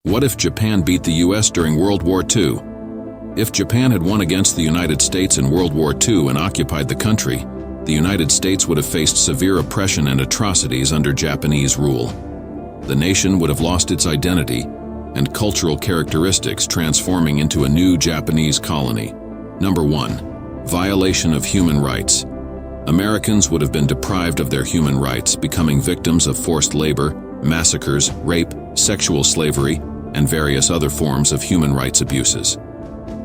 What if Japan beat the US during World War II? If Japan had won against the United States in World War II and occupied the country, the United States would have faced severe oppression and atrocities under Japanese rule. The nation would have lost its identity and cultural characteristics, transforming into a new Japanese colony. Number 1. Violation of human rights. Americans would have been deprived of their human rights, becoming victims of forced labor, massacres, rape, sexual slavery, and various other forms of human rights abuses.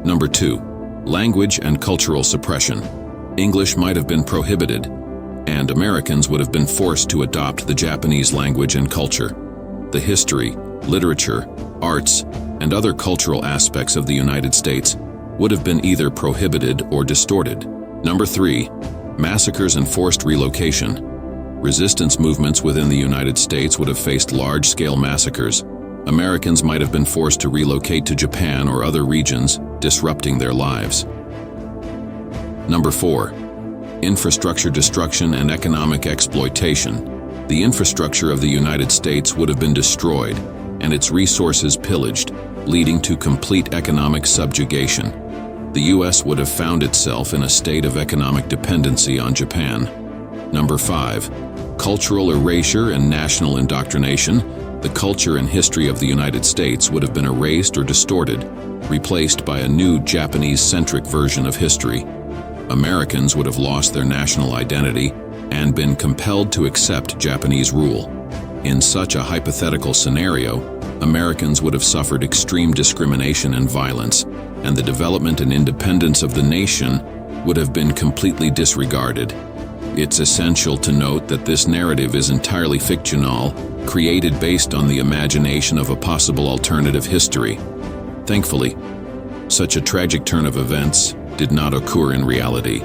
Number 2. Language and cultural suppression. English might have been prohibited, and Americans would have been forced to adopt the Japanese language and culture. The history, literature, arts, and other cultural aspects of the United States would have been either prohibited or distorted. Number 3. Massacres and forced relocation. Resistance movements within the United States would have faced large-scale massacres. Americans might have been forced to relocate to Japan or other regions, disrupting their lives. Number 4. Infrastructure destruction and economic exploitation. The infrastructure of the United States would have been destroyed, and its resources pillaged, leading to complete economic subjugation. The U.S. would have found itself in a state of economic dependency on Japan. Number 5. Cultural erasure and national indoctrination. The culture and history of the United States would have been erased or distorted, replaced by a new Japanese-centric version of history. Americans would have lost their national identity and been compelled to accept Japanese rule. In such a hypothetical scenario, Americans would have suffered extreme discrimination and violence, and the development and independence of the nation would have been completely disregarded. It's essential to note that this narrative is entirely fictional, created based on the imagination of a possible alternative history. Thankfully, such a tragic turn of events did not occur in reality.